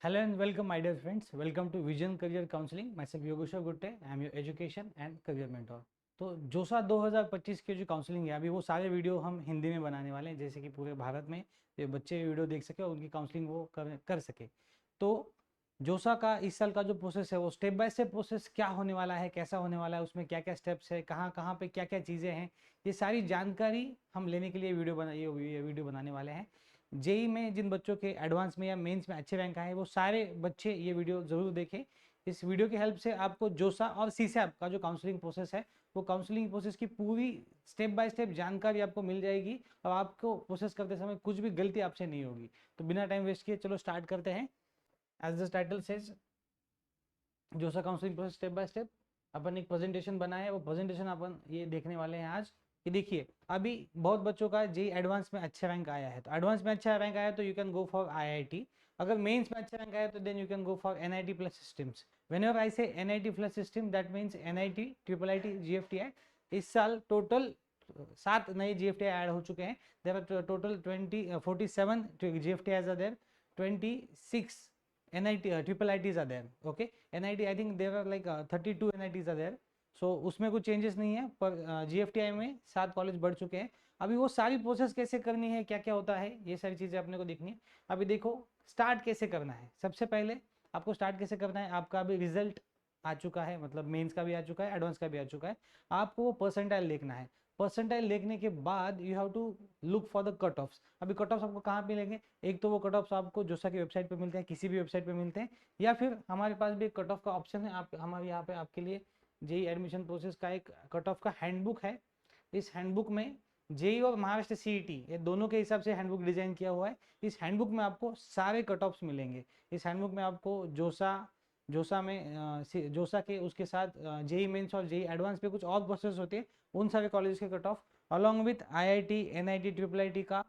Hello and welcome, my dear friends. Welcome to Vision Career Counseling. Myself Yogeshwar Gutte. I am your education and career mentor. तो जोसा 2025 के जो counselling है अभी वो सारे वीडियो हम हिंदी में बनाने वाले हैं, जैसे कि पूरे भारत में जो बच्चे वीडियो देख सके और उनकी काउंसलिंग वो कर सके। तो जोसा का इस साल का जो प्रोसेस है वो स्टेप बाय स्टेप प्रोसेस क्या होने वाला है, कैसा होने वाला है, उसमें क्या क्या स्टेप्स है, कहाँ कहाँ पे क्या क्या चीज़ें हैं, ये सारी जानकारी हम लेने के लिए ये वीडियो बनाने वाले हैं। जेई में जिन बच्चों के एडवांस में या मेंस में अच्छे रैंक आए वो सारे बच्चे ये वीडियो ज़रूर देखें। इस वीडियो की हेल्प से आपको जोसा और सीसैप का जो काउंसलिंग प्रोसेस है वो काउंसलिंग प्रोसेस की पूरी स्टेप बाय स्टेप जानकारी आपको मिल जाएगी और आपको प्रोसेस करते समय कुछ भी गलती आपसे नहीं होगी। तो बिना टाइम वेस्ट किए चलो स्टार्ट करते हैं। As the title says, JoSAA counselling process step by step. अपन एक प्रेजेंटेशन बनाया है, वो प्रेजेंटेशन अपन ये देखने वाले हैं आज। कि देखिए अभी बहुत बच्चों का जेई एडवांस में अच्छा रैंक आया है, तो एडवांस में अच्छा रैंक आया तो you can go for IIT. अगर मेंस में अच्छा रैंक आया तो then you can go for NIT plus systems. Whenever I say NIT plus system that means NIT, triple IT, GFTI. इस साल टोटल 7 नए जीएफटीआई ऐड हो चुके हैं। There are total 47 GFTIs are there, 26 NIT triple ITs are there. Okay, NIT I think there were like 32 NITs are there. So उसमें कुछ changes नहीं है, पर GFTI में 7 कॉलेज बढ़ चुके हैं। अभी वो सारी प्रोसेस कैसे करनी है, क्या क्या होता है, ये सारी चीज़ें अपने को देखनी है। अभी देखो स्टार्ट कैसे करना है। सबसे पहले आपको स्टार्ट कैसे करना है, आपका अभी रिजल्ट आ चुका है, मतलब मेंस का भी आ चुका है, एडवांस का भी आ चुका है। आपको वो परसेंटाइल देखना है। परसेंटाइल देखने के बाद you have to look for the cut offs. अभी कट ऑफ्स आपको कहाँ मिलेंगे? एक तो वो कट ऑफ्स आपको जोसा की वेबसाइट पे मिलते हैं, किसी भी वेबसाइट पे मिलते हैं, या फिर हमारे पास भी एक कट ऑफ का ऑप्शन है। आप हमारे यहाँ पे आपके लिए जेई एडमिशन प्रोसेस का एक कट ऑफ का हैंडबुक है। इस हैंडबुक में जेई और महाराष्ट्र सीईटी ये दोनों के हिसाब से हैंडबुक डिजाइन किया हुआ है। इस हैंडबुक में आपको सारे कट ऑफ्स मिलेंगे। इस हैंडबुक में आपको जोसा के उसके साथ जेई मेंस और जेई एडवांस पे कुछ और प्रोसेस होते हैं, उन सारे कॉलेज के cut off along with IIT, NIT, triple IT का,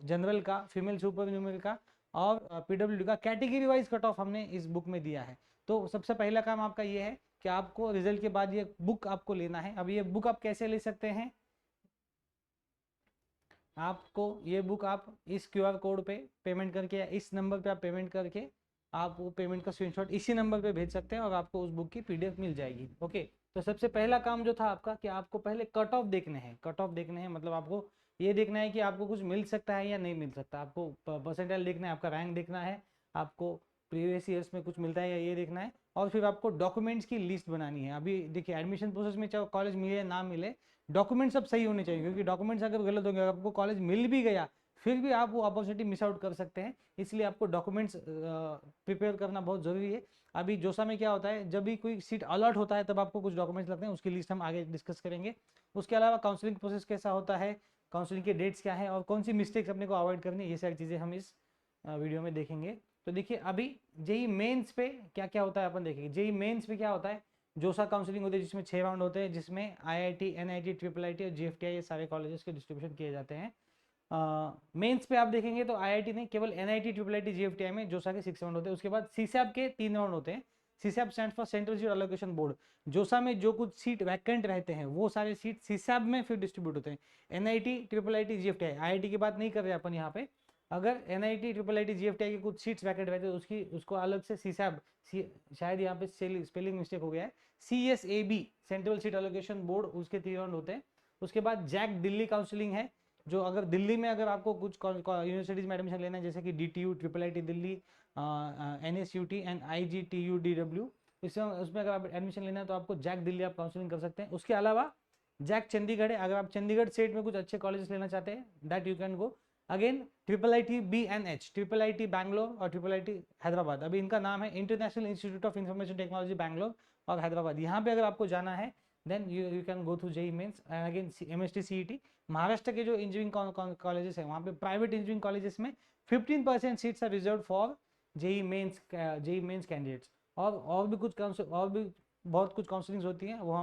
जनरल का, फीमेल सुपर न्यूमेरिक का और पीडब्ल्यूडी का कैटेगरी वाइज कट ऑफ हमने इस बुक में दिया है। तो सबसे पहला काम आपका ये है कि आपको रिजल्ट के बाद ये बुक आपको लेना है। अब ये बुक आप कैसे ले सकते हैं? आपको ये बुक आप इस क्यूआर कोड पे पेमेंट करके या इस नंबर पे आप पेमेंट करके आप वो पेमेंट का स्क्रीनशॉट इसी नंबर पे भेज सकते हैं और आपको उस बुक की पीडीएफ मिल जाएगी। ओके, तो सबसे पहला काम जो था आपका कि आपको पहले कट ऑफ देखने हैं। कट ऑफ देखने हैं मतलब आपको ये देखना है कि आपको कुछ मिल सकता है या नहीं मिल सकता। आपको परसेंटाइल देखना है, आपका रैंक देखना है, आपको प्रीवियस ईयर्स में कुछ मिलता है या ये देखना है, और फिर आपको डॉक्यूमेंट्स की लिस्ट बनानी है। अभी देखिए एडमिशन प्रोसेस में चाहे कॉलेज मिले या ना मिले, डॉक्यूमेंट्स सब सही होने चाहिए, क्योंकि डॉक्यूमेंट्स अगर गलत होंगे, आपको कॉलेज मिल भी गया फिर भी आप वो अपॉर्चुनिटी मिस आउट कर सकते हैं। इसलिए आपको डॉक्यूमेंट्स प्रिपेयर करना बहुत ज़रूरी है। अभी जोसा में क्या होता है, जब भी कोई सीट अलॉट होता है तब आपको कुछ डॉक्यूमेंट्स लगते हैं, उसकी लिस्ट हम आगे डिस्कस करेंगे। उसके अलावा काउंसलिंग प्रोसेस कैसा होता है, काउंसलिंग के डेट्स क्या है और कौन सी मिस्टेक्स अपने को अवॉइड करनी है, ये सारी चीज़ें हम इस वीडियो में देखेंगे। तो देखिए अभी जेई मेंस पे क्या क्या होता है अपन देखेंगे। जेई मेंस पे क्या होता है, जोसा काउंसलिंग होती है जिसमें 6 राउंड होते हैं, जिसमें आईआईटी, एनआईटी, ट्रिपल आईटी और जीएफटीआई ये सारे कॉलेजेस के डिस्ट्रीब्यूशन किए जाते हैं। मेंस पे आप देखेंगे तो आईआईटी नहीं, केवल एनआईटी, ट्रिपल आईटी, जीएफटीआई में जोसा के 6 राउंड होते हैं। उसके बाद सीसैप के 3 राउंड होते हैं। CSAB stands for central seat allocation board. JoSAA में जो कुछ सीट वैकेंट रहते हैं वो सारे सीट सीसैप में फिर डिस्ट्रीब्यूट होते हैं। NIT, triple IT, GFTI, IIT की बात नहीं कर रहे अपन यहाँ पे। अगर एनआईटी, ट्रिपल आईटी, जीएफटीआई की कुछ सीट्स वैकेंट रहते हैं उसकी उसको अलग से सीसैप, शायद यहाँ पे स्पेलिंग मिस्टेक हो गया है, CSAB central seat allocation board, उसके 3 राउंड होते हैं। उसके बाद जैक दिल्ली काउंसलिंग है, जो अगर दिल्ली में अगर आपको कुछ यूनिवर्सिटीज में एडमिशन लेना है, जैसे कि DTU, triple IT Delhi, NSUT and IGDTUW, उसमें अगर आप एडमिशन लेना है तो आपको जैक दिल्ली आप काउंसलिंग कर सकते हैं। उसके अलावा जैक चंडीगढ़ है, अगर आप चंडीगढ़ स्टेट में कुछ अच्छे कॉलेजेस लेना चाहते हैं that you can go. Again triple IT BNH, triple IT Bangalore और ट्रिपल आईटी हैदराबाद, अभी इनका नाम है International Institute of Information Technology Bangalore और हैदराबाद। यहाँ पे अगर आपको जाना है then you can go through JEE Mains and again MST CET. Maharashtra के जो इंजीनियरिंग कॉलेजेस हैं वहाँ पे प्राइवेट इंजीनियरिंग कॉलेजेस में 15% seats are reserve for JEE Mains candidates. और भी कुछ और भी बहुत कुछ काउंसलिंग्स होती हैं, वो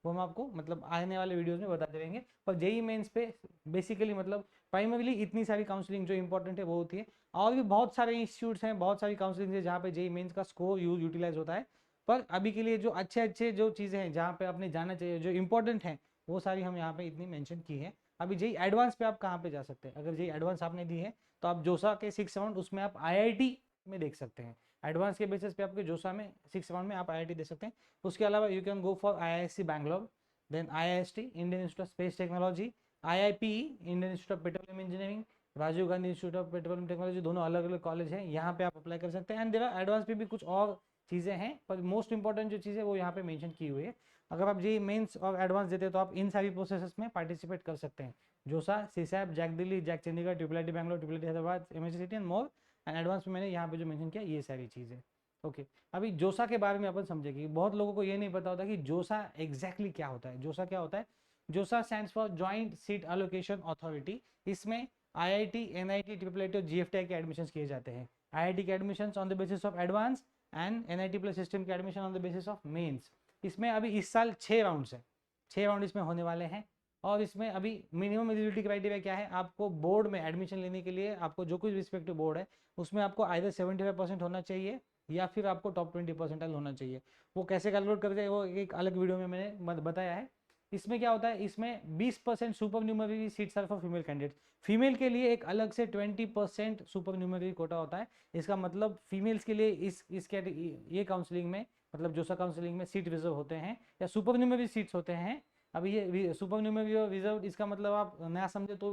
हम आपको मतलब आने वाले वीडियोस में बताते रहेंगे। पर जेई मेंस पे बेसिकली मतलब प्राइमरीली इतनी सारी काउंसलिंग जो इंपॉर्टेंट है वो होती है। और भी बहुत सारे इंस्टीट्यूट्स हैं, बहुत सारी काउंसलिंग है जहाँ पे जेई मेंस का स्कोर यूटिलाइज होता है। पर अभी के लिए जो अच्छे अच्छे जो चीज़ें हैं जहाँ पे आपने जाना चाहिए, जो इंपॉर्टेंट हैं, वो सारी हम यहाँ पे इतनी मेंशन की है। अभी जेई एडवांस पे आप कहाँ पे जा सकते हैं? अगर जेई एडवांस आपने दी है तो आप जोसा के 6 राउंड, उसमें आप आईआईटी में देख सकते हैं। एडवांस के बेसिस पे आपके जोसा में 6 राउंड में आप IIT दे सकते हैं। उसके अलावा you can go for IISc Bangalore, then IIST Indian Institute of Space Technology, IIPE Indian Institute of Petroleum Engineering, Rajiv Gandhi Institute of Petroleum Technology, दोनों अलग अलग कॉलेज हैं, यहाँ पे आप अप्लाई कर सकते हैं। एंड देयर आर एडवांस पे भी कुछ और चीज़ें हैं, पर मोस्ट इंपॉर्टेंट जो चीज़ है वो यहाँ पे मेंशन की हुई है। अगर आप जेईई मेंस और एडवांस देते हैं तो आप इन सारी प्रोसेसेस में पार्टिसिपेट कर सकते हैं, JoSAA, CSAB, JAC Delhi, JAC Chandigarh, triple Bangalore, triple Hyderabad, MIT city and more. And advance में मैंने यहाँ पे जो मेंशन किया ये सारी चीज़ें। ओके, अभी जोसा के बारे में अपन समझेंगे। बहुत लोगों को ये नहीं पता होता कि जोसा एग्जैक्टली क्या होता है। जोसा क्या होता है? JoSAA stands for joint seat allocation authority. इसमें IIT, NIT, IIIT और GFTI के एडमिशन किए जाते हैं। IIT के admission on the basis of advance and NIT plus system के admission on the basis of mains. इसमें अभी इस साल 6 राउंड्स है, 6 राउंड इसमें होने वाले हैं। और इसमें अभी मिनिमम एलिजिबिलिटी क्राइटेरिया क्या है? आपको बोर्ड में एडमिशन लेने के लिए आपको जो कुछ रिस्पेक्टिव बोर्ड है उसमें आपको आइदर 75% होना चाहिए या फिर आपको टॉप 20% होना चाहिए। वो कैसे कैलकुलेट करते हैं वो एक अलग वीडियो में मैंने बताया है। इसमें क्या होता है, इसमें 20% super numerary seats are for female candidates. Female के लिए एक अलग से 20% सुपर न्यूमरी कोटा होता है। इसका मतलब फीमेल्स के लिए ये काउंसलिंग में, मतलब जोसा काउंसलिंग में सीट रिजर्व होते हैं या सुपर न्यूमरी सीट्स होते हैं। अभी ये सुपर न्यूमरी और रिजर्व, इसका मतलब आप ना समझे तो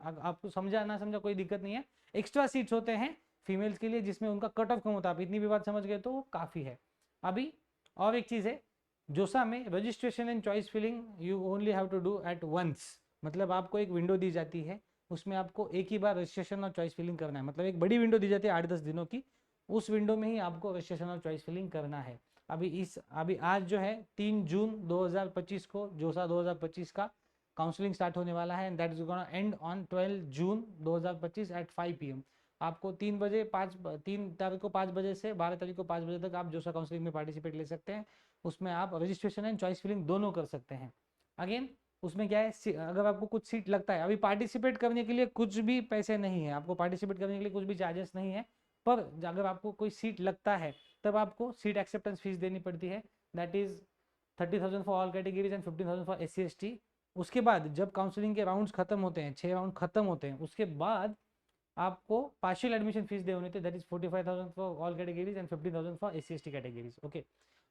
आपको समझा ना समझा कोई दिक्कत नहीं है। एक्स्ट्रा सीट्स होते हैं फीमेल्स के लिए जिसमें उनका कट ऑफ कम होता है। आप इतनी भी बात समझ गए तो काफ़ी है। अभी और एक चीज़ है, जोसा में registration and choice filling you only have to do at once. मतलब आपको एक विंडो दी जाती है, उसमें आपको एक ही बार रजिस्ट्रेशन और चॉइस फिलिंग करना है। मतलब एक बड़ी विंडो दी जाती है 8-10 दिनों की, उस विंडो में ही आपको रजिस्ट्रेशन और चॉइस फिलिंग करना है। अभी आज जो है 3 जून 2025 को जोसा 2025 का काउंसलिंग स्टार्ट होने वाला है and that is gonna end on 12 June 2025 at 5 PM। आपको 3 तारीख को 5 बजे से 12 तारीख को 5 बजे तक आप जोसा काउंसलिंग में पार्टिसिपेट ले सकते हैं। उसमें आप रजिस्ट्रेशन एंड चॉइस फिलिंग दोनों कर सकते हैं। अगेन उसमें क्या है, अगर आपको कुछ सीट लगता है, अभी पार्टिसिपेट करने के लिए कुछ भी पैसे नहीं है, आपको पार्टिसिपेट करने के लिए कुछ भी चार्जेस नहीं है। पर अगर आपको कोई सीट लगता है तब आपको सीट एक्सेप्टेंस फीस देनी पड़ती है। That is 30,000 for all categories and 15,000 for SC/ST। उसके बाद जब काउंसलिंग के राउंड्स खत्म होते हैं, 6 राउंड खत्म होते हैं, उसके बाद आपको पार्शियल एडमिशन फीस दे होनी थी। That is 45,000 for all categories and 15,000 for SC/ST categories. Okay,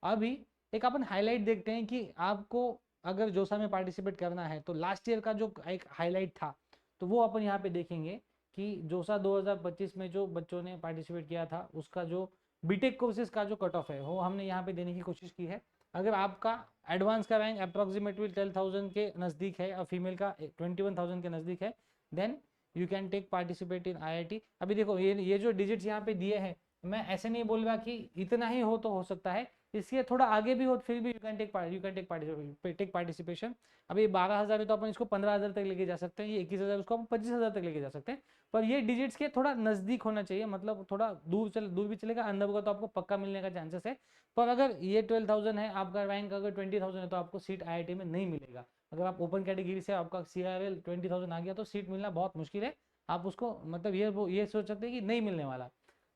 अभी एक अपन हाईलाइट देखते हैं कि आपको अगर जोसा में पार्टिसिपेट करना है तो लास्ट ईयर का जो एक हाईलाइट था तो वो अपन यहाँ पे देखेंगे कि जोसा 2025 में जो बच्चों ने पार्टिसिपेट किया था उसका जो बीटेक कोर्सेज का जो कट ऑफ है वो हमने यहाँ पे देने की कोशिश की है। अगर आपका एडवांस का रैंक अप्रोक्सीमेटली 12,000 के नज़दीक है और फीमेल का 21,000 के नज़दीक है, then you can take participate in IIT। अभी देखो ये जो डिजिट्स यहाँ पे दिए हैं, मैं ऐसे नहीं बोल रहा कि इतना ही हो तो हो सकता है, इसके थोड़ा आगे भी हो फिर भी यू कैन टेक पार्टिसिपेशन। अभी 12,000 है तो अपन इसको 15,000 तक लेके जा सकते हैं, ये 21,000 उसको अपन 25,000 तक लेके जा सकते हैं। पर ये डिजिट्स के थोड़ा नज़दीक होना चाहिए, मतलब थोड़ा दूर भी चलेगा, अंदर होगा तो आपको पक्का मिलने का चांसेस है। पर अगर ये 12,000 है, आपका रैंक अगर 20,000 है तो आपको सीट IIT में नहीं मिलेगा। अगर आप ओपन कैटेगरी से आपका CRL 20,000 आ गया तो सीट मिलना बहुत मुश्किल है। आप उसको मतलब ये सोच सकते हैं कि नहीं मिलने वाला।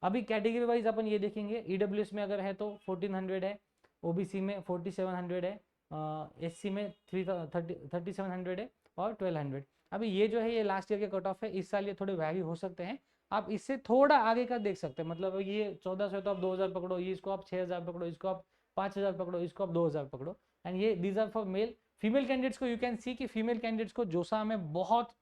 अभी कैटेगरी वाइज अपन ये देखेंगे, EWS में अगर है तो 1400 है, OBC में 4700 है, SC में 3700 है और 1200। अभी ये जो है ये लास्ट ईयर के कट ऑफ है, इस साल ये थोड़े वैरी हो सकते हैं। आप इससे थोड़ा आगे का देख सकते हैं, मतलब ये 1400 तो आप 2000 पकड़ो, ये इसको आप 6000 पकड़ो, इसको आप 5000 पकड़ो, इसको आप 2000 पकड़ो। एंड ये these are for male. Female candidates को यू कैन सी कि फीमेल कैंडिडेट्स को जोसा में बहुत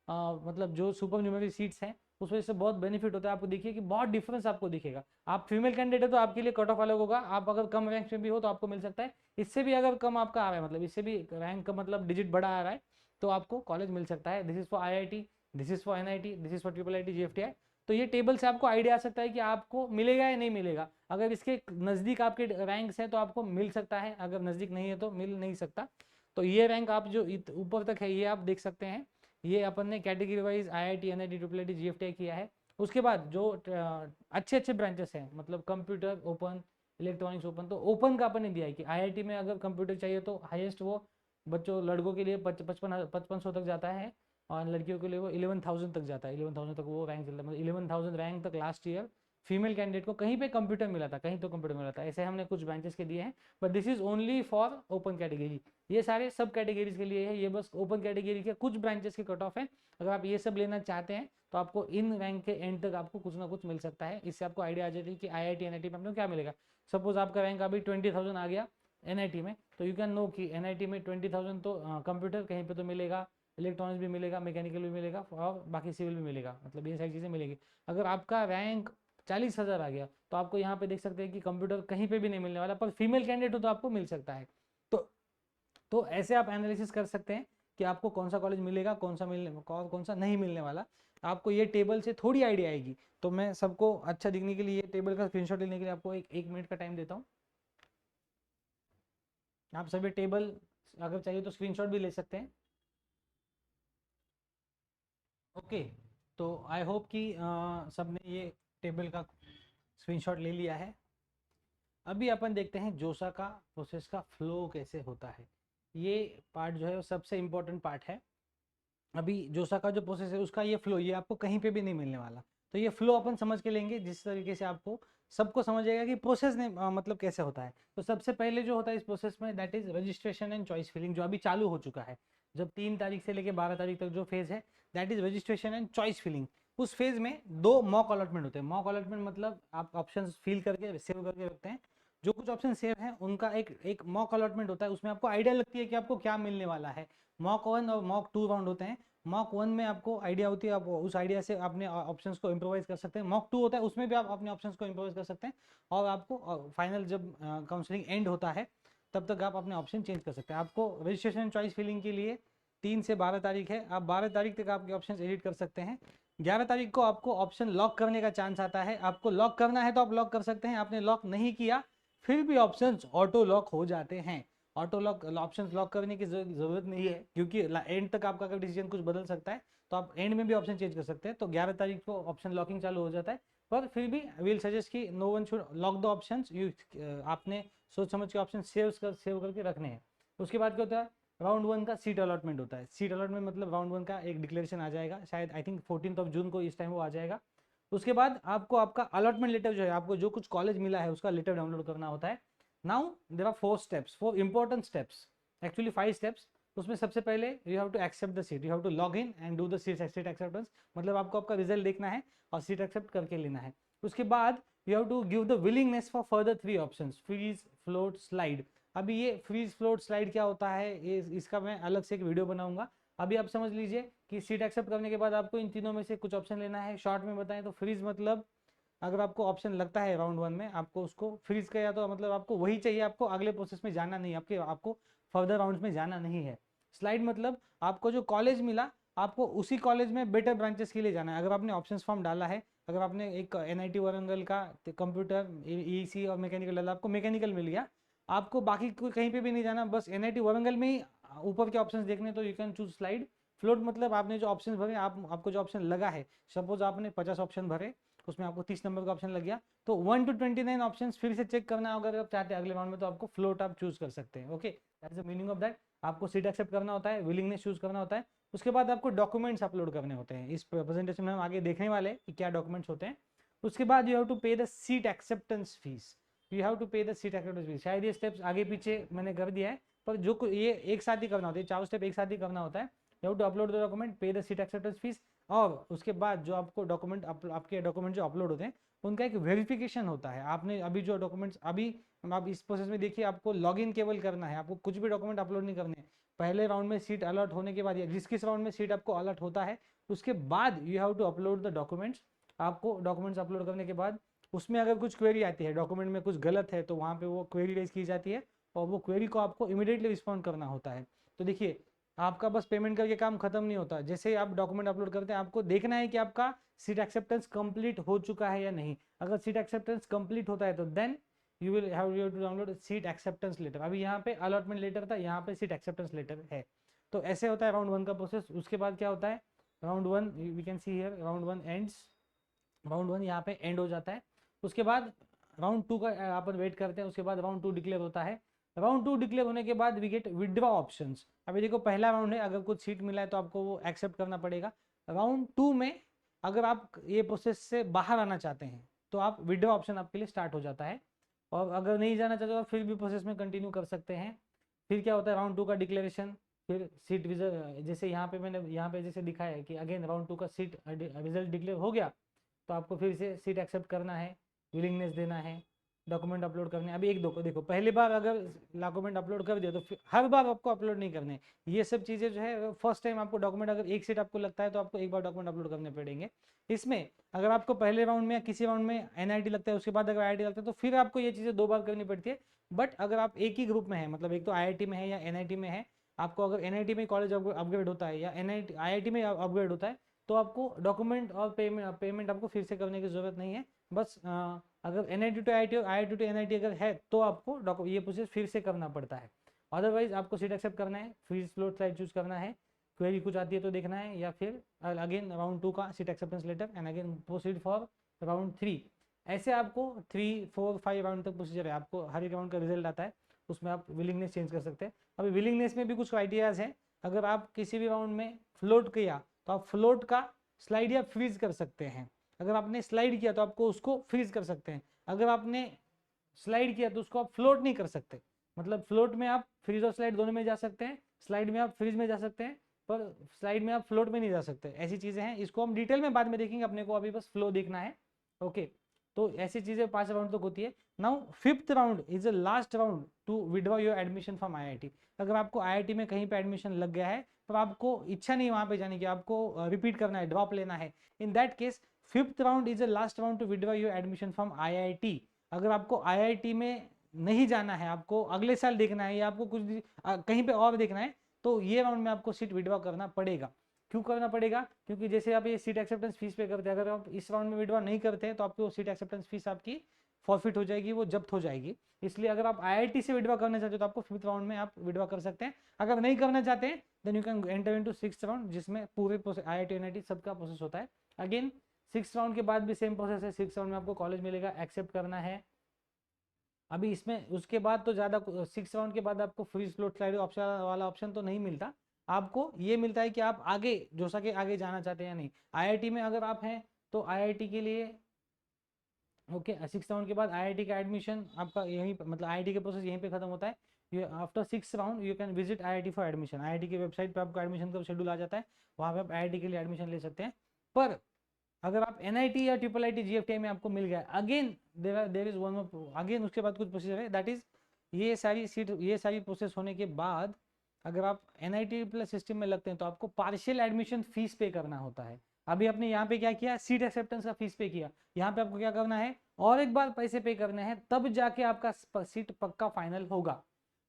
मतलब जो सुपर न्यूमरी सीट्स हैं उस वजह से बहुत बेनिफिट होता है। आपको देखिए कि बहुत डिफरेंस आपको दिखेगा। आप फीमेल कैंडिडेट है तो आपके लिए कट ऑफ अलग होगा, आप अगर कम रैंक में भी हो तो आपको मिल सकता है। इससे भी अगर कम आपका आ रहा है, मतलब इससे भी रैंक का मतलब डिजिट बड़ा आ रहा है तो आपको कॉलेज मिल सकता है। This is for IIT, this is for NIT, this is for IIIT GFTI। तो ये टेबल से आपको आइडिया आ सकता है कि आपको मिलेगा या नहीं मिलेगा। अगर इसके नज़दीक आपके रैंक्स हैं तो आपको मिल सकता है, अगर नज़दीक नहीं है तो मिल नहीं सकता। तो ये रैंक आप जो ऊपर तक है ये आप देख सकते हैं। ये अपन ने category wise IIT, NIT, IIIT GFTI किया है। उसके बाद जो अच्छे ब्रांचेस हैं, मतलब कंप्यूटर ओपन, इलेक्ट्रॉनिक्स ओपन, तो ओपन का अपन ने दिया है कि IIT में अगर कंप्यूटर चाहिए तो हाईएस्ट वो बच्चों लड़कों के लिए 5500 तक जाता है और लड़कियों के लिए वो 11,000 तक जाता है। 11,000 तक वो रैंक चलता है, मतलब 11,000 रैंक तक लास्ट ईयर फीमेल कैंडिडेट को कहीं पे कंप्यूटर मिला था, कहीं तो कंप्यूटर मिला था, ऐसे हमने कुछ ब्रांचेस के दिए हैं, but this is only for open category. ये सारे सब कैटेगरीज के लिए है, ये बस ओपन कैटेगरी के कुछ ब्रांचेस के कट ऑफ है। अगर आप ये सब लेना चाहते हैं तो आपको इन रैंक के एंड तक आपको कुछ ना कुछ मिल सकता है। इससे आपको आइडिया आ जाती है कि IIT NIT में आपको क्या मिलेगा। सपोज आपका रैंक अभी 20,000 आ गया NIT में, तो यू कैन नो कि NIT में 20,000 तो कंप्यूटर कहीं पे तो मिलेगा, इलेक्ट्रॉनिक्स भी मिलेगा, मैकेनिकल भी मिलेगा और बाकी सिविल भी मिलेगा, मतलब ये सारी चीज़ें मिलेगी। अगर आपका रैंक 40,000 आ गया तो आपको यहाँ पे देख सकते हैं कि कंप्यूटर कहीं पे भी नहीं मिलने वाला, पर फीमेल कैंडिडेट हो तो आपको मिल सकता है। तो ऐसे आप एनालिसिस कर सकते हैं कि आपको कौन सा कॉलेज मिलेगा, कौन सा मिलने कौन सा नहीं मिलने वाला। आपको ये टेबल से थोड़ी आइडिया आएगी। तो मैं सबको अच्छा दिखने के लिए ये टेबल का स्क्रीनशॉट लेने के लिए आपको एक मिनट का टाइम देता हूँ। आप सभी टेबल अगर चाहिए तो स्क्रीनशॉट भी ले सकते हैं। ओके, तो आई होप कि सबने ये टेबल का स्क्रीनशॉट ले लिया है। अभी अपन देखते हैं जोसा का प्रोसेस का फ्लो कैसे होता है। ये पार्ट जो है वो सबसे इम्पोर्टेंट पार्ट है। अभी जोसा का जो प्रोसेस है उसका ये फ्लो, ये आपको कहीं पे भी नहीं मिलने वाला। तो ये फ्लो अपन समझ के लेंगे, जिस तरीके से आपको सबको समझ आएगा कि प्रोसेस ने मतलब कैसे होता है। तो सबसे पहले जो होता है इस प्रोसेस में, that is registration and choice filling, जो अभी चालू हो चुका है। जब 3 तारीख से लेकर 12 तारीख तक जो फेज है, that is registration and choice filling. उस फेज में 2 मॉक अलॉटमेंट होते हैं। मॉक अलॉटमेंट मतलब आप ऑप्शन फिल करके सेव करके रखते हैं। जो कुछ ऑप्शन सेव हैं उनका एक मॉक अलॉटमेंट होता है, उसमें आपको आइडिया लगती है कि आपको क्या मिलने वाला है। मॉक 1 और मॉक 2 राउंड होते हैं। मॉक 1 में आपको आइडिया होती है, आप उस आइडिया से अपने ऑप्शंस को इम्प्रोवाइज कर सकते हैं। मॉक 2 होता है, उसमें भी आप अपने ऑप्शंस को इम्प्रोवाइज कर सकते हैं। और आपको फाइनल जब काउंसलिंग एंड होता है तब तक आप अपने ऑप्शन चेंज कर सकते हैं। आपको रजिस्ट्रेशन चॉइस फिलिंग के लिए 3 से 12 तारीख है, आप 12 तारीख तक आपके ऑप्शन एडिट कर सकते हैं। 11 तारीख को आपको ऑप्शन लॉक करने का चांस आता है। आपको लॉक करना है तो आप लॉक कर सकते हैं, आपने लॉक नहीं किया फिर भी ऑप्शंस ऑटो लॉक हो जाते हैं। ऑटो लॉक ऑप्शन लॉक करने की जरूरत नहीं है, क्योंकि एंड तक आपका अगर डिसीजन कुछ बदल सकता है तो आप एंड में भी ऑप्शन चेंज कर सकते हैं। तो 11 तारीख को ऑप्शन लॉकिंग चालू हो जाता है, पर फिर भी विल सजेस्ट कि no one should lock the options. आपने सोच समझ के ऑप्शन सेव करके रखने हैं। उसके बाद क्या होता है, राउंड 1 का सीट अलॉटमेंट होता है। सीट अलॉटमेंट मतलब राउंड 1 का एक डिक्लेरेशन आ जाएगा, शायद आई थिंक 14 जून को इस टाइम वो आ जाएगा। उसके बाद आपको आपका अलॉटमेंट लेटर जो है, आपको जो कुछ कॉलेज मिला है उसका लेटर डाउनलोड करना होता है। Now there are 4 steps, 4 important steps, actually 5 steps. उसमें सबसे पहले you have to accept the seat, you have to log in and do the seat acceptance, मतलब आपको आपका रिजल्ट देखना है और सीट एक्सेप्ट करके लेना है। उसके बाद you have to give the willingness for further 3 options, freeze, float, slide. अभी ये फ्रीज, फ्लोट, स्लाइड क्या होता है, ये इसका मैं अलग से एक वीडियो बनाऊंगा। अभी आप समझ लीजिए कि सीट एक्सेप्ट करने के बाद आपको इन तीनों में से कुछ ऑप्शन लेना है। शॉर्ट में बताएं तो फ्रीज मतलब अगर आपको ऑप्शन लगता है राउंड 1 में, आपको उसको फ्रीज किया तो मतलब आपको वही चाहिए, आपको अगले प्रोसेस में जाना नहीं, आपको फर्दर राउंड्स में जाना नहीं है। स्लाइड मतलब आपको जो कॉलेज मिला आपको उसी कॉलेज में बेटर ब्रांचेस के लिए जाना है। अगर आपने ऑप्शंस फॉर्म डाला है, अगर आपने एक NIT वारंगल का कंप्यूटर EC और मैकेनिकल डाला, आपको मैकेनिकल मिल गया, आपको बाकी कहीं पे भी नहीं जाना, बस NIT वारंगल में ही ऊपर के ऑप्शंस देखने, तो you can choose slide. Float मतलब आपने जो ऑप्शन भरे, आपको जो ऑप्शन लगा है, सपोज आपने 50 ऑप्शन भरे, उसमें आपको 30 नंबर का ऑप्शन लग गया, तो 1 to 29 ऑप्शन फिर से चेक करना होगा। अगर आप चाहते हैं अगले राउंड में तो आपको फ्लोट आप चूज कर सकते हैं। Okay, that is the meaning of that. आपको सीट एक्सेप्ट करना होता है, विलिंगनेस चूज करना होता है। उसके बाद आपको डॉक्यूमेंट्स अपलोड करने होते हैं। इस प्रेजेंटेशन में हम आगे देखने वाले हैं कि क्या डॉक्यूमेंट्स होते हैं। उसके बाद you have to pay the seat acceptance fees, you have to pay the seat acceptance fees. शायद ये स्टेप्स आगे पीछे मैंने कर दिया है, पर जो ये एक साथ ही करना होता है, 4 स्टेप एक साथ ही करना होता है। You have to upload the document, pay the seat acceptance fees, और उसके बाद जो आपको डॉक्यूमेंट आपके डॉक्यूमेंट जो अपलोड होते हैं उनका एक वेरिफिकेशन होता है। आपने अभी जो डॉक्यूमेंट्स अभी आप इस प्रोसेस में देखिए, आपको लॉगिन केवल करना है, आपको कुछ भी डॉक्यूमेंट अपलोड नहीं करने हैं। पहले राउंड में सीट अलॉट होने के बाद या जिस किस राउंड में सीट आपको अलॉट होता है उसके बाद you have to upload the documents. आपको डॉक्यूमेंट्स अपलोड करने के बाद उसमें अगर कुछ क्वेरी आती है, डॉक्यूमेंट में कुछ गलत है, तो वहाँ पे वो क्वेरी रेज की जाती है और वो क्वेरी को आपको इमीडिएटली रिस्पॉन्ड करना होता है। तो देखिए, आपका बस पेमेंट करके काम खत्म नहीं होता। जैसे ही आप डॉक्यूमेंट अपलोड करते हैं, आपको देखना है कि आपका सीट एक्सेप्टेंस कंप्लीट हो चुका है या नहीं। अगर सीट एक्सेप्टेंस कंप्लीट होता है तो then you will have to download seat acceptance letter. अभी यहाँ पे अलॉटमेंट लेटर था, यहाँ पे सीट एक्सेप्टेंस लेटर है। तो ऐसे होता है राउंड 1 का प्रोसेस। उसके बाद क्या होता है, round 1 we can see here, round 1 ends, round 1 यहाँ पे एंड हो जाता है। उसके बाद राउंड 2 का अपन वेट करते हैं। उसके बाद राउंड 2 डिक्लेयर होता है। राउंड 2 डिक्लेयर होने के बाद वी गेट विड्रॉ ऑप्शंस। अभी देखो, पहला राउंड है, अगर कुछ सीट मिला है तो आपको वो एक्सेप्ट करना पड़ेगा। राउंड 2 में अगर आप ये प्रोसेस से बाहर आना चाहते हैं, तो आप विड्रॉ ऑप्शन आपके लिए स्टार्ट हो जाता है। और अगर नहीं जाना चाहते तो फिर भी प्रोसेस में कंटिन्यू कर सकते हैं। फिर क्या होता है, राउंड 2 का डिक्लेरेशन, फिर सीट रिजल्ट, जैसे यहाँ पे मैंने यहाँ पे जैसे दिखाया है कि अगेन राउंड 2 का सीट रिजल्ट डिक्लेयर हो गया तो आपको फिर से सीट एक्सेप्ट करना है, विलिंगनेस देना है, डॉक्यूमेंट अपलोड करने हैं। अभी एक दो को देखो, पहली बार अगर डॉक्यूमेंट अपलोड कर दिया तो फिर हर बार आपको अपलोड नहीं करने, ये सब चीज़ें जो है फर्स्ट टाइम आपको डॉक्यूमेंट, अगर एक सीट आपको लगता है तो आपको एक बार डॉक्यूमेंट अपलोड करने पड़ेंगे। इसमें अगर आपको पहले राउंड में या किसी राउंड में एनआईटी लगता है, उसके बाद अगर आईआईटी लगता है तो फिर आपको ये चीज़ें 2 बार करनी पड़ती है। बट अगर आप एक ही ग्रुप में है, मतलब एक तो आईआईटी में है या एनआईटी में है, आपको अगर एनआईटी में कॉलेज अपग्रेड होता है या एनआईटी आईआईटी में अपग्रेड होता है तो आपको डॉक्यूमेंट और पेमेंट आपको फिर से करने की जरूरत नहीं है। बस अगर NIT to IIT, IIT to NIT अगर है तो आपको ये प्रोसेस फिर से करना पड़ता है। अदरवाइज आपको सीट एक्सेप्ट करना है, फ्रीज फ्लोट स्लाइड चूज करना है, क्वेरी कुछ आती है तो देखना है, या फिर अगेन राउंड 2 का seat acceptance letter and again proceed for round 3। ऐसे आपको 3, 4, 5 राउंड तक प्रोसीजर है। आपको हर एक राउंड का रिजल्ट आता है, उसमें आप विलिंगनेस चेंज कर सकते हैं। अभी विलिंगनेस में भी कुछ क्राइटेरियाज हैं। अगर आप किसी भी राउंड में फ्लोट किया तो आप फ्लोट का स्लाइड या फ्रीज कर सकते हैं। अगर आपने स्लाइड किया तो आपको उसको फ्रीज कर सकते हैं। अगर आपने स्लाइड किया तो उसको आप फ्लोट नहीं कर सकते। मतलब फ्लोट में आप फ्रीज और स्लाइड दोनों में जा सकते हैं, स्लाइड में आप फ्रीज में जा सकते हैं, पर स्लाइड में आप फ्लोट में नहीं जा सकते। ऐसी चीजें हैं, इसको हम डिटेल में बाद में देखेंगे, अपने को अभी बस फ्लो देखना है। ओके, तो ऐसी चीजें 5 राउंड तक होती है। Now 5th round is the last round to withdraw your admission from IIT. अगर आपको आईआईटी में कहीं पे एडमिशन लग गया है तो आपको इच्छा नहीं वहां पे जाने की, आपको रिपीट करना है, ड्रॉप लेना है, in that case 5th round is the last round to withdraw your admission from IIT. अगर आपको आईआईटी में नहीं जाना है, आपको अगले साल देखना है या आपको कुछ कहीं पे और देखना है, तो ये राउंड में आपको सीट विड्रॉ करना पड़ेगा। क्यों करना पड़ेगा? क्योंकि जैसे आप ये सीट एक्सेप्टेंस फीस पे करते हैं, अगर आप इस राउंड में विड्रॉ नहीं करते हैं तो आपको सीट एक्सेप्टेंस फीस आपकी फॉरफिट हो जाएगी, वो जब्त हो जाएगी। इसलिए अगर आप आईआईटी से विड्रॉ करना चाहते हो तो आपको 5th राउंड में आप विड्रॉ कर सकते हैं। अगर नहीं करना चाहते हैं then you can enter into 6th round, जिसमें पूरे आईआईटी एनआईटी सबका प्रोसेस होता है। अगेन 6th राउंड के बाद भी सेम प्रोसेस है। 6th राउंड में आपको कॉलेज मिलेगा, एक्सेप्ट करना है। अभी इसमें उसके बाद तो ज़्यादा 6th राउंड के बाद आपको फ्री फ्लोट स्लाइड ऑप्शन वाला ऑप्शन तो नहीं मिलता। आपको ये मिलता है कि आप आगे जोसा के आगे जाना चाहते हैं या नहीं। आईआईटी में अगर आप हैं तो आईआईटी के लिए ओके 6th राउंड के बाद आईआईटी का एडमिशन आपका यहीं मतलब आईआईटी के प्रोसेस यहीं पे खत्म होता है। After 6th round you can visit IIT for admission. IIT की वेबसाइट पे आपको एडमिशन का शेड्यूल आ जाता है, वहाँ पे आप आईआईटी के लिए एडमिशन ले सकते हैं। पर अगर आप एनआईटी या ट्रिपल आईटी जीएफटीआई में आपको मिल गया, again there is one more, again उसके बाद कुछ प्रोसीजर है, दैट इज ये सारी प्रोसेस होने के बाद अगर आप एनआईटी प्लस सिस्टम में लगते हैं तो आपको पार्शियल एडमिशन फीस पे करना होता है। अभी आपने यहाँ पे क्या किया, सीट एक्सेप्टेंस का फीस पे किया, यहाँ पे आपको क्या करना है, और एक बार पैसे पे करने हैं, तब जाके आपका सीट पक्का फाइनल होगा।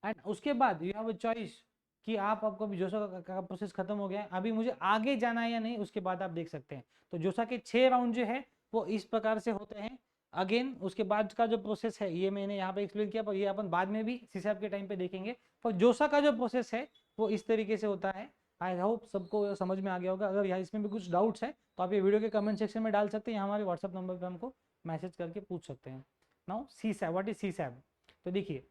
एंड उसके बाद यू हैव अ चॉइस कि आपको अभी जोसा का प्रोसेस खत्म हो गया है, अभी मुझे आगे जाना है या नहीं, उसके बाद आप देख सकते हैं। तो जोसा के 6 राउंड जो है वो इस प्रकार से होते हैं। अगेन उसके बाद का जो प्रोसेस है ये मैंने यहाँ पे एक्सप्लेन किया, पर ये अपन बाद में भी सीसैप के टाइम पे देखेंगे। पर जोसा का जो प्रोसेस है वो इस तरीके से होता है। आई होप सबको समझ में आ गया होगा। अगर यहाँ इसमें भी कुछ डाउट्स है तो आप ये वीडियो के कमेंट सेक्शन में डाल सकते हैं, या हमारे व्हाट्सअप नंबर पर हमको मैसेज करके पूछ सकते हैं। Now CSAB, what is CSAB? तो देखिए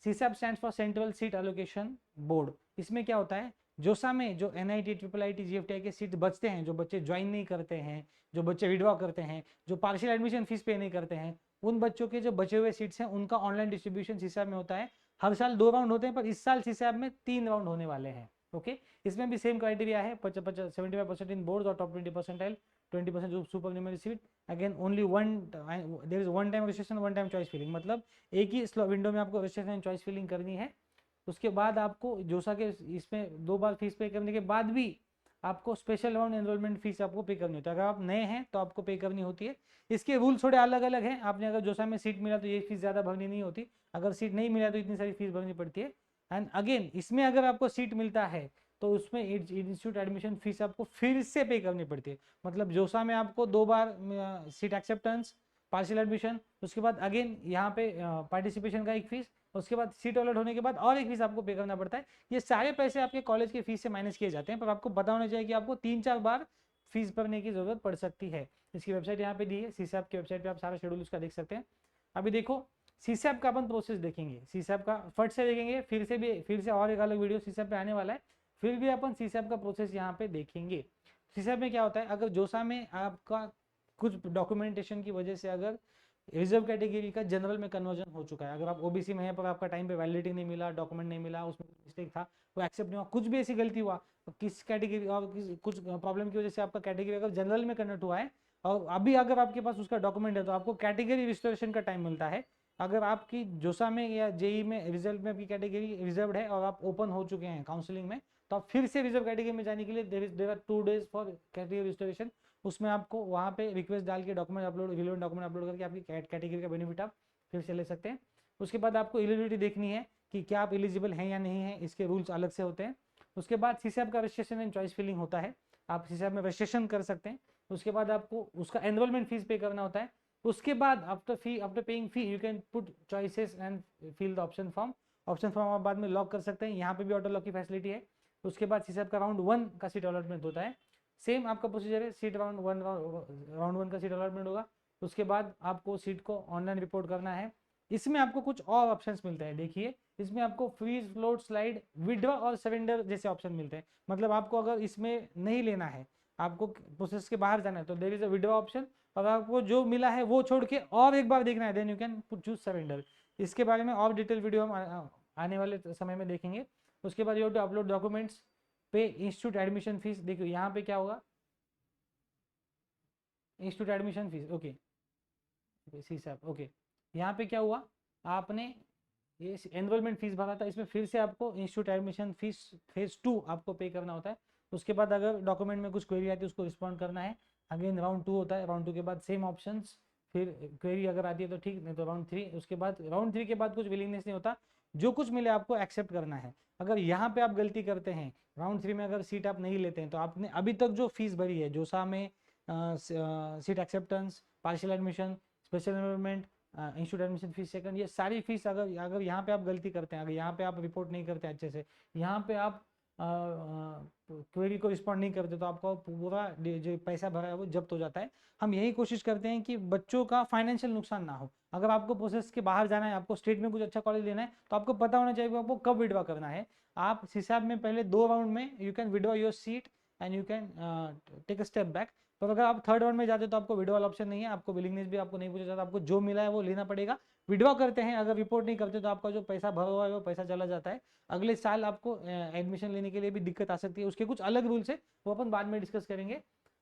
CSAB stands for central seat allocation board. इसमें क्या होता है, जोसा में जो एनआईटी ट्रिपल आईटी जीएफटीआई के सीट बचते हैं, जो बच्चे ज्वाइन नहीं करते हैं, जो बच्चे विड्रॉ करते हैं, जो पार्शियल एडमिशन फीस पे नहीं करते हैं, उन बच्चों के जो बचे हुए सीट्स हैं उनका ऑनलाइन डिस्ट्रीब्यूशन सीसैप में होता है। हर साल 2 राउंड होते हैं, पर इस साल सीसैप में 3 राउंड होने वाले हैं। ओके, इसमें भी सेम क्राइटेरिया है, 75% इन बोर्ड और top 20 percentile, 20% super numerary seat. Again only there is one time registration, one time choice filling, मतलब एक ही विंडो में आपको रजिस्ट्रेशन चॉइस फिलिंग करनी है। उसके बाद आपको जोसा के इसमें 2 बार फीस पे करने के बाद भी आपको स्पेशल राउंड एनरोलमेंट फीस आपको पे करनी होती है। अगर आप नए हैं तो आपको पे करनी होती है। इसके रूल थोड़े अलग अलग हैं। आपने अगर जोसा में सीट मिला तो ये फीस ज़्यादा भरनी नहीं होती, अगर सीट नहीं मिला तो इतनी सारी फीस भरनी पड़ती है। एंड अगेन इसमें अगर आपको सीट मिलता है तो उसमें इंस्टीट्यूट एडमिशन फीस आपको फिर से पे करनी पड़ती है। मतलब जोसा में आपको 2 बार सीट एक्सेप्टेंस, पार्शियल एडमिशन, उसके बाद अगेन यहाँ पे पार्टिसिपेशन का एक फीस, उसके बाद सीट अलॉट होने के बाद और एक फीस आपको पे करना पड़ता है। ये सारे पैसे आपके कॉलेज की फीस से माइनस किए जाते हैं, पर आपको पता होना चाहिए कि आपको 3-4 बार फीस भरने की जरूरत पड़ सकती है। इसकी वेबसाइट यहाँ पे दी है, सीसैप की वेबसाइट पे आप सारा शेड्यूल उसका देख सकते हैं। अभी देखो सीसैप का अपन प्रोसेस देखेंगे, सीसैप का फट से देखेंगे, फिर से और एक अलग वीडियो सीसैप पे आने वाला है, फिर भी अपन सीसैप का प्रोसेस यहाँ पे देखेंगे। सीसैप में क्या होता है, अगर जोसा में आपका कुछ डॉक्यूमेंटेशन की वजह से अगर रिजर्व कैटेगरी का जनरल में कन्वर्जन हो चुका है। अगर आप ओबीसी में हैं पर आपका टाइम पे वैलिडिटी नहीं मिला, डॉक्यूमेंट नहीं मिला, उसमें मिस्टेक था, वो एक्सेप्ट नहीं हुआ, कुछ भी ऐसी गलती हुआ, तो किस कैटेगरी और कुछ प्रॉब्लम की वजह से आपका कैटेगरी अगर जनरल में कन्वर्ट हुआ है और अभी अगर आपके पास उसका डॉक्यूमेंट है तो आपको कैटेगरी रिस्टोरेशन का टाइम मिलता है। अगर आपकी जोसा में या जेई में रिजल्ट में आपकी कैटेगरी रिजर्व है और आप ओपन हो चुके हैं काउंसलिंग में, तो आप फिर से रिजर्व कैटेगरी में जाने के लिए there are 2 days for category restoration. उसमें आपको वहाँ पे रिक्वेस्ट डाल के document upload, relevant document upload करके आपकी कैटेगरी का बेनिफिट आप फिर से ले सकते हैं। उसके बाद आपको एलिजिबिलिटी देखनी है कि क्या आप एलिजिबल हैं या नहीं है, इसके रूल्स अलग से होते हैं। उसके बाद सीसैप का रजिस्ट्रेशन एंड चॉइस फिलिंग होता है, आप सीसैप में रजिस्ट्रेशन कर सकते हैं। उसके बाद आपको उसका एनरोलमेंट फीस पे करना होता है। उसके बाद after paying fee you can put choices and fill the option form. Option form आप बाद में लॉक कर सकते हैं, यहाँ पे भी ऑटो लॉक की फैसिलिटी है। उसके बाद सीसैप का राउंड 1 का सीट अलॉटमेंट होता है। सेम आपका प्रोसीजर है, सीट राउंड 1 का सीट अलॉटमेंट होगा। उसके बाद आपको सीट को ऑनलाइन रिपोर्ट करना है। इसमें आपको कुछ और ऑप्शंस मिलते हैं, देखिए इसमें आपको फ्रीज, फ्लोट, स्लाइड, विड्रॉ और सरेंडर जैसे ऑप्शन मिलते हैं। मतलब आपको अगर इसमें नहीं लेना है, आपको प्रोसेस के बाहर जाना है, तो there is a withdraw option. और आपको जो मिला है वो छोड़ के और एक बार देखना है, then you can choose surrender. इसके बारे में और डिटेल वीडियो हम आने वाले समय में देखेंगे। उसके बाद you have to upload documents, pay institute admission fees. देखिए यहाँ पे क्या होगा, institute admission fees, okay CSAB, okay. यहाँ पे क्या हुआ, आपने ये एनरोलमेंट फीस भरा था, इसमें फिर से आपको इंस्टीट्यूट एडमिशन फीस फेज 2 आपको पे करना होता है। उसके बाद अगर डॉक्यूमेंट में कुछ क्वेरी आती है उसको रिस्पॉन्ड करना है। अगेन राउंड 2 होता है, राउंड 2 के बाद सेम ऑप्शंस, फिर क्वेरी अगर आती है तो ठीक, नहीं तो राउंड 3। उसके बाद राउंड 3 के बाद कुछ विलिंगनेस नहीं होता, जो कुछ मिले आपको एक्सेप्ट करना है। अगर यहाँ पे आप गलती करते हैं, राउंड 3 में अगर सीट आप नहीं लेते हैं, तो आपने अभी तक जो फीस भरी है जोसा में, seat acceptance, partial admission, special enrolment, institute admission fees second, ये सारी फीस अगर अगर यहाँ पे आप गलती करते हैं, अगर यहाँ पे आप रिपोर्ट नहीं करते अच्छे से, यहाँ पे आप क्वेरी को रिस्पॉन्ड नहीं करते, तो आपका पूरा जो पैसा भरा है वो जब्त हो जाता है। हम यही कोशिश करते हैं कि बच्चों का फाइनेंशियल नुकसान ना हो। अगर आपको प्रोसेस के बाहर जाना है, आपको स्टेट में कुछ अच्छा कॉलेज लेना है, तो आपको पता होना चाहिए कि आपको कब विड्रॉ करना है। आप हिसाब में पहले 2 राउंड में you can withdraw your seat and you can take a step back. पर अगर आप 3rd राउंड में जाते तो आपको विड्रॉ वाला ऑप्शन नहीं है, आपको विलिंगनेस भी आपको नहीं पूछा जाता, आपको जो मिला है वो लेना पड़ेगा। विड्रॉ करते हैं, अगर रिपोर्ट नहीं करते तो आपका जो पैसा भरा हुआ है वो पैसा चला जाता है। अगले साल आपको एडमिशन लेने के लिए भी दिक्कत आ सकती है, उसके कुछ अलग रूल्स है, वो अपन बाद में डिस्कस करेंगे।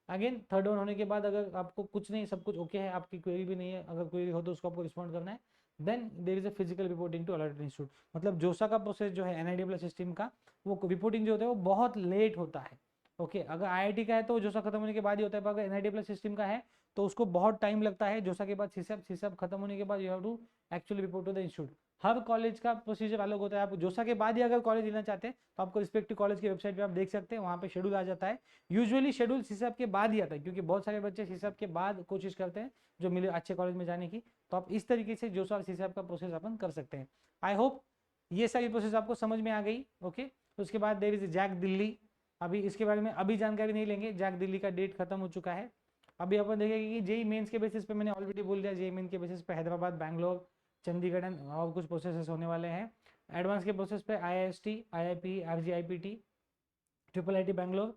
अगेन 3rd राउंड होने के बाद अगर आपको कुछ नहीं, सब कुछ ओके है, आपकी क्वेरी भी नहीं है, अगर क्वेरी हो तो उसको आपको रिस्पॉन्ड करना है, then there is a physical reporting to allotted institute. मतलब जोसा का प्रोसेस जो है एनआईडी सिस्टम का, वो रिपोर्टिंग जो होता है वो बहुत लेट होता है। ओके अगर आईआईटी का है तो जोसा खत्म होने के बाद ही होता है, पर अगर एनआईडी प्लस सिस्टम का है तो उसको बहुत टाइम लगता है। जोसा के बाद सीसैप खत्म होने के बाद you have to actually report to the institute. हर कॉलेज का प्रोसीजर अलग होता है। आप जोसा के बाद ही अगर कॉलेज लेना चाहते हैं तो आपको रिस्पेक्टिव कॉलेज की वेबसाइट पे आप देख सकते हैं, वहाँ पे शेड्यूल आ जाता है। यूजुअली शेड्यूल सीसैप के बाद ही आता है, क्योंकि बहुत सारे बच्चे सीसैप के बाद कोशिश करते हैं जो मिले अच्छे कॉलेज में जाने की। तो आप इस तरीके से जोसा और सीसैप का प्रोसेस अपन कर सकते हैं। आई होप ये सारी प्रोसेस आपको समझ में आ गई। ओके उसके बाद देयर इज जैक दिल्ली। अभी इसके बारे में अभी जानकारी नहीं लेंगे, जैक दिल्ली का डेट खत्म हो चुका है। अभी अपन देखेंगे कि जेई मेंस के बेसिस पे, मैंने ऑलरेडी बोल दिया, जेई मेन के बेसिस पे हैदराबाद, बैंगलोर, चंडीगढ़ एंड और कुछ प्रोसेस होने वाले हैं। एडवांस के प्रोसेस पे IIST, IIP, RGIPT, IIIT Bangalore.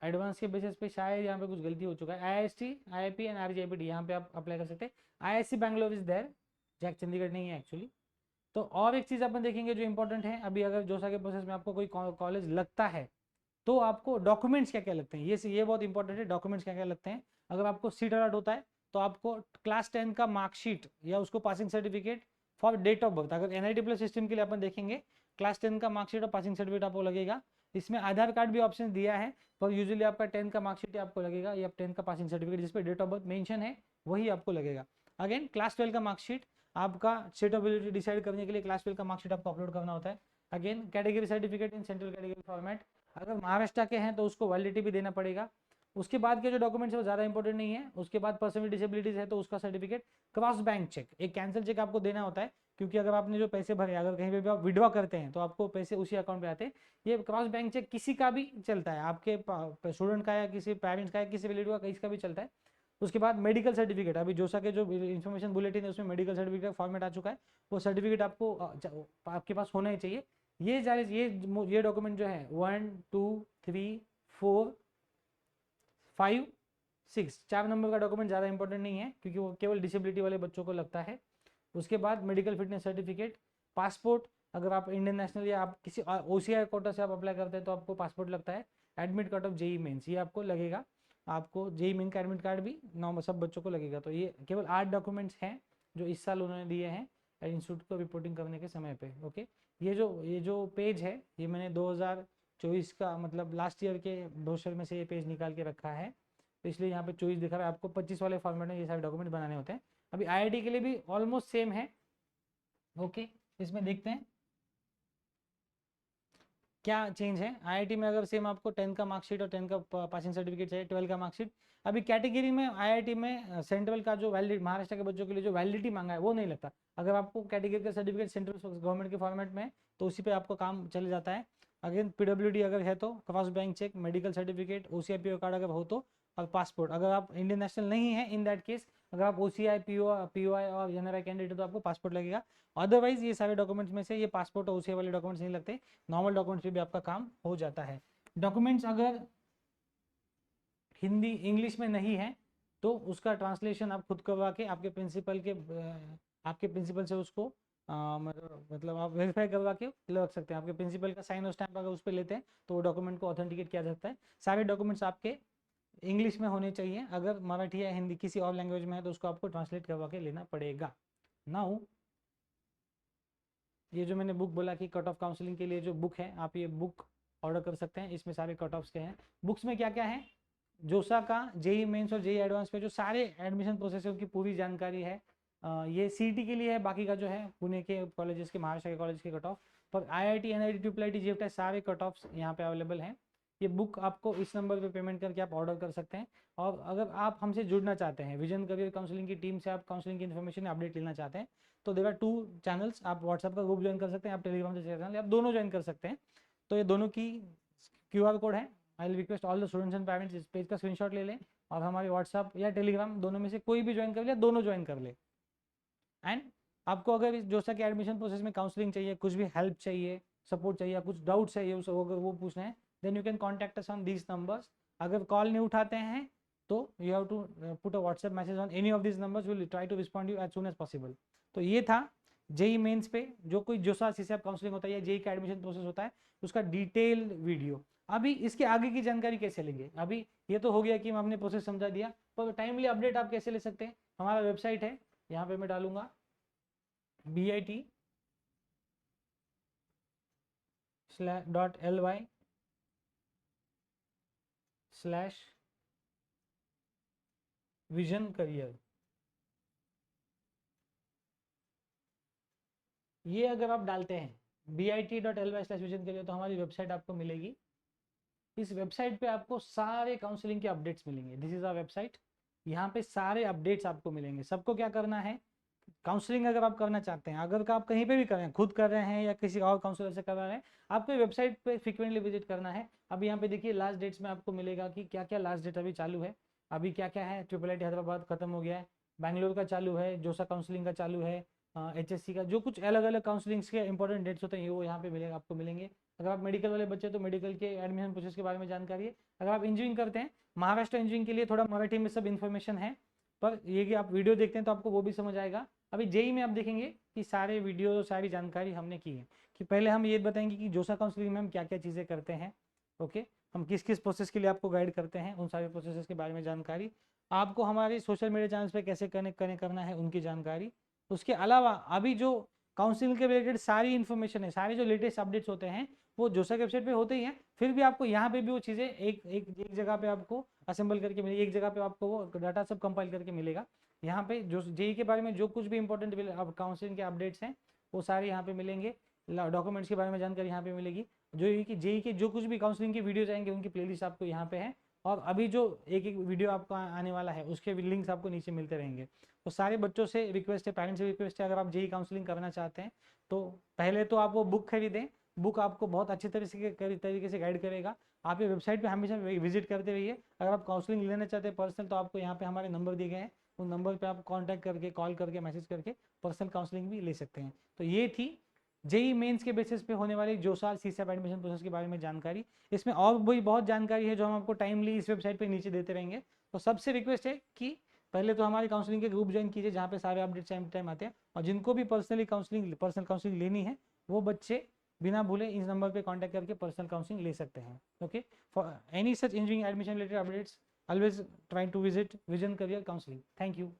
Advance के बेसिस पे शायद यहाँ पे कुछ गलती हो चुका है, IIST, IIP एंड RGIPT यहाँ पे आप अप्लाई कर सकते हैं। IISc Bangalore is there, JAC Chandigarh नहीं है एक्चुअली। तो और एक चीज़ अपन देखेंगे जो इंपॉर्टेंट है, अभी अगर जोसा के प्रोसेस में आपको कोई कॉलेज लगता है तो आपको डॉक्यूमेंट्स क्या क्या लगते हैं, ये बहुत इंपॉर्टेंट है। डॉक्यूमेंट्स क्या क्या लगते हैं, अगर आपको सीट अलॉट होता है तो आपको क्लास 10 का मार्कशीट या उसको passing certificate for date of birth, अगर एनआईटी प्लस सिस्टम के लिए अपन देखेंगे, क्लास 10 का मार्कशीट और पासिंग सर्टिफिकेट आपको लगेगा। इसमें आधार कार्ड भी ऑप्शन दिया है, पर यूजुअली आपका 10 का मार्कशीट आपको लगेगा, या 10 का पासिंग सर्टिफिकेट जिसपे डेट ऑफ बर्थ मेंशन है वही आपको लगेगा। अगेन क्लास 12 का मार्कशीट, आपका स्टेट ऑफ एलिजिबिलिटी डिसाइड करने के लिए क्लास 12 का मार्कशीट आपको अपलोड करना होता है। Again category certificate in central category format, अगर महाराष्ट्र के हैं तो उसको वैलिडिटी भी देना पड़ेगा। उसके बाद के जो डॉक्यूमेंट्स है वो ज़्यादा इंपॉर्टेंट नहीं है। उसके बाद पर्सन विद डिसेबिलिटीज है तो उसका सर्टिफिकेट, क्रॉस बैंक चेक, एक कैंसिल चेक आपको देना होता है, क्योंकि अगर आपने जो पैसे भरे अगर कहीं पे भी आप विड्रॉ करते हैं तो आपको पैसे उसी अकाउंट पे आते हैं। ये क्रॉस बैंक चेक किसी का भी चलता है, आपके स्टूडेंट का या किसी पेरेंट्स का या किसी रिलेटिव का, किसी का भी चलता है। उसके बाद मेडिकल सर्टिफिकेट, अभी जोसा के जो इन्फॉर्मेशन बुलेटिन है उसमें मेडिकल सर्टिफिकेट फॉर्मेट आ चुका है, वो सर्टिफिकेट आपको आपके पास होना ही चाहिए। ये डॉक्यूमेंट जो है 1 2 3 4 5 6, 4 नंबर का डॉक्यूमेंट ज़्यादा इंपॉर्टेंट नहीं है क्योंकि वो केवल डिसेबिलिटी वाले बच्चों को लगता है। उसके बाद मेडिकल फिटनेस सर्टिफिकेट, पासपोर्ट, अगर आप इंडियन नेशनल या आप किसी OCI कोटा से आप अप्लाई करते हैं तो आपको पासपोर्ट लगता है। Admit card of JEE Mains ये आपको लगेगा, आपको जेई मेन का एडमिट कार्ड भी नॉर्मल सब बच्चों को लगेगा। तो ये केवल 8 डॉक्यूमेंट्स हैं जो इस साल उन्होंने दिए हैं इंस्टीट्यूट को रिपोर्टिंग करने के समय पे। ओके, ये जो पेज है ये मैंने 2024 का मतलब लास्ट ईयर के ब्रोशर में से ये पेज निकाल के रखा है, तो इसलिए यहाँ पे 24 दिखा रहा है। आपको 25 वाले फॉर्मेट में ये सारे डॉक्यूमेंट बनाने होते हैं। अभी IIT के लिए भी ऑलमोस्ट सेम है। ओके, इसमें देखते हैं क्या चेंज है। IIT में अगर सेम आपको 10 का मार्कशीट और 10 का पासिंग सर्टिफिकेट चाहिए, 12 का मार्कशीट। अभी कैटेगरी में IIT में सेंट्रल का जो वैलिड महाराष्ट्र के बच्चों के लिए जो वैलिडिटी मांगा है वो नहीं लगता। अगर आपको कैटेगरी का सर्टिफिकेट सेंट्रल गवर्नमेंट के फॉर्मेट में तो उसी पे आपको काम चले जाता है। अगेन PWD अगर है तो cross bank cheque, medical certificate, OCI PO card अगर हो तो, और पासपोर्ट। अगर आप इंडियन नेशनल नहीं है इन दैट केस, अगर आप OCI POI और NRI कैंडिडेट है तो आपको पासपोर्ट लगेगा। अदरवाइज ये सारे डॉक्यूमेंट्स में से ये पासपोर्ट और OCI वाले डॉक्यूमेंट्स नहीं लगते, नॉर्मल डॉक्यूमेंट्स पे भी आपका काम हो जाता है। डॉक्यूमेंट्स अगर हिंदी इंग्लिश में नहीं है तो उसका ट्रांसलेशन आप खुद करवा के आपके प्रिंसिपल से उसको मतलब आप वेरीफाई करवा के लग सकते हैं। आपके प्रिंसिपल का साइन और स्टैंप अगर उस पर लेते हैं तो वो डॉक्यूमेंट को ऑथेंटिकेट किया जाता है। सारे डॉक्यूमेंट्स आपके इंग्लिश में होने चाहिए, अगर मराठी या हिंदी किसी और लैंग्वेज में है तो उसको आपको ट्रांसलेट करवा के लेना पड़ेगा। नाउ ये जो मैंने बुक बोला कि कट ऑफ काउंसलिंग के लिए जो बुक है, आप ये बुक ऑर्डर कर सकते हैं। इसमें सारे कट ऑफ्स के हैं। बुक्स में क्या क्या है, जोसा का जेई मेंस और जेई एडवांस पे जो सारे एडमिशन प्रोसेस है उनकी पूरी जानकारी है। ये CET के लिए है, बाकी का जो है पुणे के कॉलेजेस के, महाराष्ट्र के कॉलेज के कट ऑफ। पर IIT NIT IIIT JFT सारे कट ऑफ्स यहाँ पे अवेलेबल हैं। ये बुक आपको इस नंबर पे पेमेंट करके आप ऑर्डर कर सकते हैं। और अगर आप हमसे जुड़ना चाहते हैं, विजन करियर काउंसलिंग की टीम से आप काउंसलिंग की इन्फॉर्मेशन अपडेट लेना चाहते हैं तो देयर आर 2 चैनल्स। आप व्हाट्सएप का ग्रुप ज्वाइन कर सकते हैं, आप टेलीग्राम से चैनल आप दोनों ज्वाइन कर सकते हैं। तो ये दोनों की QR कोड है। I will request all the students and parents इस पेज का स्क्रीनशॉट ले लें और हमारे व्हाट्सएप या टेलीग्राम दोनों में से कोई भी ज्वाइन कर ले, दोनों ज्वाइन कर ले। एंड आपको अगर इस जोसा के एडमिशन प्रोसेस में काउंसलिंग चाहिए, कुछ भी हेल्प चाहिए, सपोर्ट चाहिए, कुछ डाउट चाहिए उस अगर वो पूछना है, then you can contact us on these numbers. अगर कॉल नहीं उठाते हैं तो you have to put a WhatsApp message on any of this numbers, will try to respond you as soon as possible. तो ये था जेई मेंस पे जो कोई जोसा सीसीएफ काउंसलिंग होता है या जेई का एडमिशन प्रोसेस होता है उसका डिटेल्ड वीडियो। अभी इसके आगे की जानकारी कैसे लेंगे, अभी ये तो हो गया कि हम अपने प्रोसेस समझा दिया, पर टाइमली अपडेट आप कैसे ले सकते हैं। हमारा वेबसाइट है, यहाँ पे मैं डालूंगा bit.ly/vision career। ये अगर आप डालते हैं bit.ly/vision career तो हमारी वेबसाइट आपको मिलेगी। इस वेबसाइट पे आपको सारे काउंसलिंग के अपडेट्स मिलेंगे। दिस इज आवर वेबसाइट, यहाँ पे सारे अपडेट्स आपको मिलेंगे। सबको क्या करना है, काउंसलिंग अगर आप करना चाहते हैं, अगर आप कहीं पे भी कर रहे हैं, खुद कर रहे हैं या किसी और काउंसलर से कर रहे हैं, आपको वेबसाइट पे फ्रिक्वेंटली विजिट करना है। अभी यहाँ पे देखिए लास्ट डेट्स में आपको मिलेगा कि क्या क्या लास्ट डेट अभी चालू है, अभी क्या क्या है। IIIT हैदराबाद खत्म हो गया है, बैंगलोर का चालू है, जोसा काउंसलिंग का चालू है, HSC का, जो कुछ अलग अलग काउंसलिंग्स के इंपॉर्टेंट डेट्स होते हैं वो यहाँ पे मिलेगा, आपको मिलेंगे। अगर आप मेडिकल वाले बच्चे तो मेडिकल के एडमिशन प्रोसेस के बारे में जानकारी है। अगर आप इंजीनियरिंग करते हैं, महाराष्ट्र इंजीनियरिंग के लिए थोड़ा मराठी में सब इन्फॉर्मेशन है, पर ये कि आप वीडियो देखते हैं तो आपको वो भी समझ आएगा। अभी जेई में आप देखेंगे कि सारे वीडियो सारी जानकारी हमने की है। कि पहले हम ये बताएंगे कि जोसा काउंसलिंग में हम क्या क्या चीज़ें करते हैं। ओके, हम किस किस प्रोसेस के लिए आपको गाइड करते हैं, उन सारे प्रोसेस के बारे में जानकारी। आपको हमारे सोशल मीडिया चैनल्स पे कैसे कनेक्ट करना है उनकी जानकारी। उसके अलावा अभी जो काउंसलिंग के रिलेटेड सारी इन्फॉर्मेशन है, सारे जो लेटेस्ट अपडेट्स होते हैं वो जोसा के वेबसाइट पे होते ही हैं। फिर भी आपको यहाँ पे भी वो चीज़ें एक जगह पे आपको असेंबल करके मिलेगी, एक जगह पे आपको वो डाटा सब कंपाइल करके मिलेगा। यहाँ पे जो जेई के बारे में जो कुछ भी इंपॉर्टेंट काउंसलिंग के अपडेट्स हैं वो सारे यहाँ पे मिलेंगे। डॉक्यूमेंट्स के बारे में जानकारी यहाँ पे मिलेगी। जो जेई के जो कुछ भी काउंसलिंग के वीडियोज आएंगे उनकी प्लेलिस्ट आपको यहाँ पे है। और अभी जो एक एक वीडियो आपको आने वाला है उसके भी लिंक्स आपको नीचे मिलते रहेंगे। तो सारे बच्चों से रिक्वेस्ट है, पेरेंट्स से रिक्वेस्ट है, अगर आप जेई काउंसलिंग करना चाहते हैं तो पहले तो आप वो बुक खरीदें। बुक आपको बहुत अच्छे तरीके से गाइड करेगा। आप ये वेबसाइट पे हमेशा विजिट करते रहिए। अगर आप काउंसलिंग लेना चाहते हैं पर्सनल तो आपको यहाँ पे हमारे नंबर दिए गए हैं, उन नंबर पे आप कांटेक्ट करके, कॉल करके, मैसेज करके पर्सनल काउंसलिंग भी ले सकते हैं। तो ये थी जेई मेंस के बेसिस पे होने वाले जोसार सीसैप एडमिशन प्रोसेस के बारे में जानकारी, इसमें और भी बहुत जानकारी है जो हम आपको टाइमली इस वेबसाइट पे नीचे देते रहेंगे। तो सबसे रिक्वेस्ट है कि पहले तो हमारे काउंसलिंग के ग्रुप ज्वाइन कीजिए जहाँ पे सारे अपडेट्स टाइम टाइम आते हैं, और जिनको भी पर्सनल काउंसलिंग लेनी है वो बच्चे बिना भूले इस नंबर पे कांटेक्ट करके पर्सनल काउंसलिंग ले सकते हैं। Okay, for any such engineering admission related updates always try to visit Vision Career Counselling. Thank you.